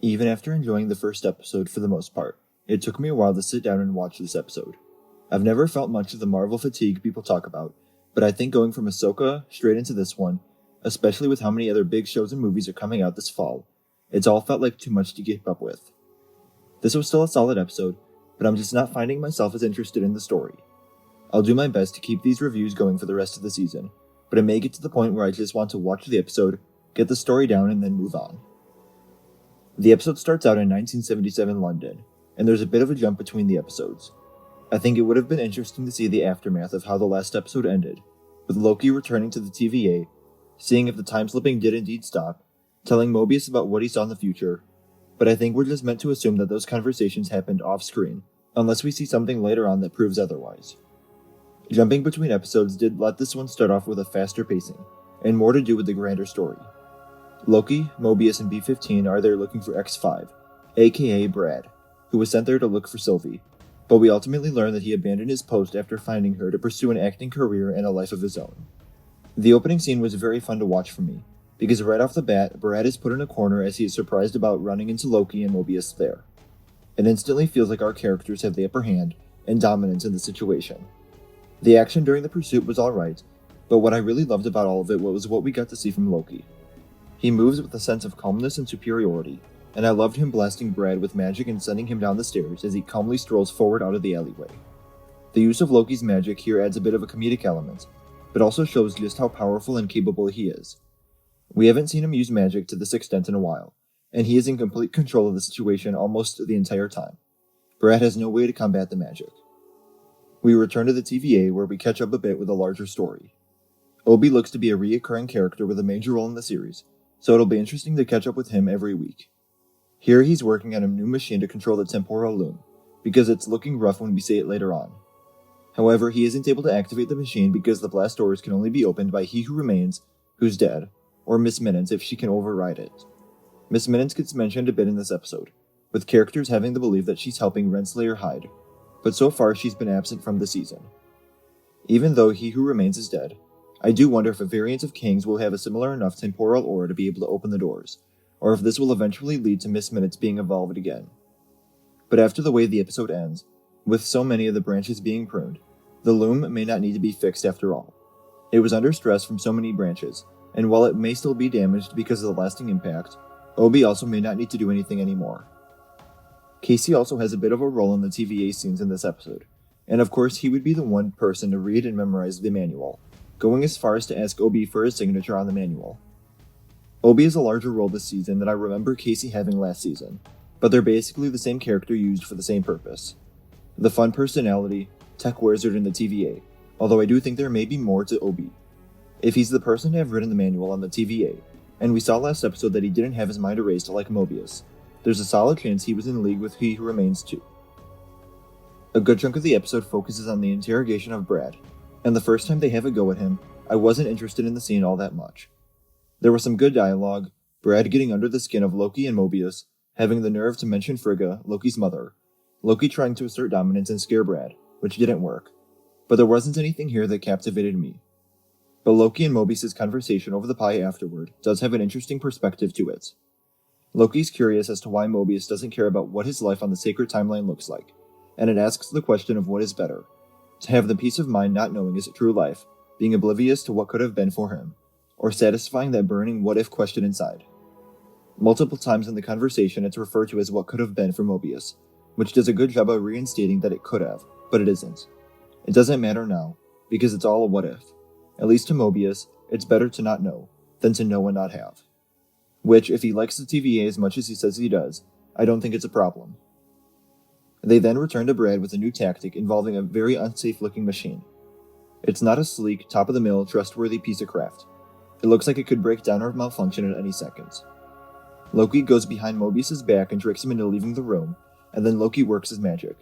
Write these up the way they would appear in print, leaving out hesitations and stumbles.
Even after enjoying the first episode for the most part, it took me a while to sit down and watch this episode. I've never felt much of the Marvel fatigue people talk about, but I think going from Ahsoka straight into this one, especially with how many other big shows and movies are coming out this fall, it's all felt like too much to keep up with. This was still a solid episode, but I'm just not finding myself as interested in the story. I'll do my best to keep these reviews going for the rest of the season, but it may get to the point where I just want to watch the episode, get the story down, and then move on. The episode starts out in 1977 London, and there's a bit of a jump between the episodes. I think it would have been interesting to see the aftermath of how the last episode ended, with Loki returning to the TVA, seeing if the time-slipping did indeed stop, telling Mobius about what he saw in the future, but I think we're just meant to assume that those conversations happened off-screen, unless we see something later on that proves otherwise. Jumping between episodes did let this one start off with a faster pacing, and more to do with the grander story. Loki, Mobius, and B-15 are there looking for X5, aka Brad, who was sent there to look for Sylvie, but we ultimately learn that he abandoned his post after finding her to pursue an acting career and a life of his own. The opening scene was very fun to watch for me, because right off the bat, Brad is put in a corner as he is surprised about running into Loki and Mobius there. It instantly feels like our characters have the upper hand and dominance in the situation. The action during the pursuit was alright, but what I really loved about all of it was what we got to see from Loki. He moves with a sense of calmness and superiority, and I loved him blasting Brad with magic and sending him down the stairs as he calmly strolls forward out of the alleyway. The use of Loki's magic here adds a bit of a comedic element, but also shows just how powerful and capable he is. We haven't seen him use magic to this extent in a while, and he is in complete control of the situation almost the entire time. Brad has no way to combat the magic. We return to the TVA where we catch up a bit with a larger story. Obi looks to be a reoccurring character with a major role in the series, so it'll be interesting to catch up with him every week. Here he's working on a new machine to control the temporal loom, because it's looking rough when we see it later on. However, he isn't able to activate the machine because the blast doors can only be opened by He Who Remains, who's dead, or Miss Minutes if she can override it. Miss Minutes gets mentioned a bit in this episode, with characters having the belief that she's helping Renslayer hide, but so far she's been absent from the season. Even though He Who Remains is dead, I do wonder if a variant of King's will have a similar enough temporal aura to be able to open the doors, or if this will eventually lead to Miss Minutes being evolved again. But after the way the episode ends, with so many of the branches being pruned, the loom may not need to be fixed after all. It was under stress from so many branches, and while it may still be damaged because of the lasting impact, Obi also may not need to do anything anymore. Casey also has a bit of a role in the TVA scenes in this episode, and of course he would be the one person to read and memorize the manual, going as far as to ask Obi for his signature on the manual. Obi has a larger role this season than I remember Casey having last season, but they're basically the same character used for the same purpose. The fun personality, tech wizard in the TVA, although I do think there may be more to Obi. If he's the person to have written the manual on the TVA, and we saw last episode that he didn't have his mind erased like Mobius, there's a solid chance he was in league with He Who Remains too. A good chunk of the episode focuses on the interrogation of Brad, and the first time they have a go at him, I wasn't interested in the scene all that much. There was some good dialogue, Brad getting under the skin of Loki and Mobius, having the nerve to mention Frigga, Loki's mother, Loki trying to assert dominance and scare Brad, which didn't work, but there wasn't anything here that captivated me. But Loki and Mobius' conversation over the pie afterward does have an interesting perspective to it. Loki's curious as to why Mobius doesn't care about what his life on the sacred timeline looks like, and it asks the question of what is better, to have the peace of mind not knowing his true life, being oblivious to what could have been for him, or satisfying that burning what-if question inside. Multiple times in the conversation it's referred to as what could have been for Mobius, which does a good job of reinstating that it could have, but it isn't. It doesn't matter now, because it's all a what-if. At least to Mobius, it's better to not know, than to know and not have. Which, if he likes the TVA as much as he says he does, I don't think it's a problem. They then return to Brad with a new tactic involving a very unsafe-looking machine. It's not a sleek, top-of-the-mill, trustworthy piece of craft. It looks like it could break down or malfunction at any second. Loki goes behind Mobius' back and tricks him into leaving the room, and then Loki works his magic.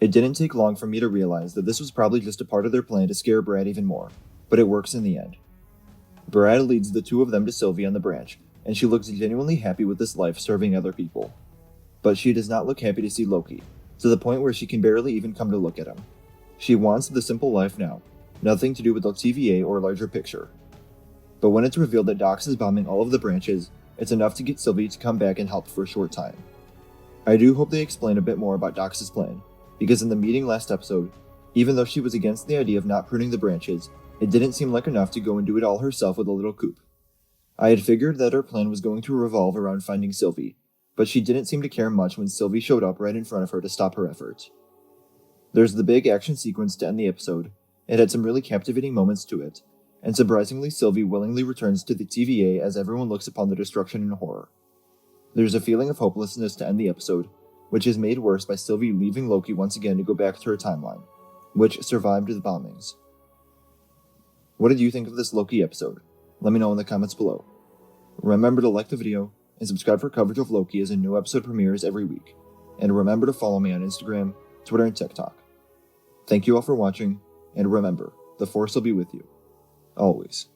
It didn't take long for me to realize that this was probably just a part of their plan to scare Brad even more, but it works in the end. Brad leads the two of them to Sylvie on the branch, and she looks genuinely happy with this life serving other people. But she does not look happy to see Loki, to the point where she can barely even come to look at him. She wants the simple life now, nothing to do with the TVA or larger picture. But when it's revealed that Dox is bombing all of the branches, it's enough to get Sylvie to come back and help for a short time. I do hope they explain a bit more about Dox's plan, because in the meeting last episode, even though she was against the idea of not pruning the branches, it didn't seem like enough to go and do it all herself with a little coop. I had figured that her plan was going to revolve around finding Sylvie, but she didn't seem to care much when Sylvie showed up right in front of her to stop her efforts. There's the big action sequence to end the episode. It had some really captivating moments to it, and surprisingly Sylvie willingly returns to the TVA as everyone looks upon the destruction in horror. There's a feeling of hopelessness to end the episode, which is made worse by Sylvie leaving Loki once again to go back to her timeline, which survived the bombings. What did you think of this Loki episode? Let me know in the comments below. Remember to like the video, and subscribe for coverage of Loki as a new episode premieres every week. And remember to follow me on Instagram, Twitter, and TikTok. Thank you all for watching, and remember, the Force will be with you. Always.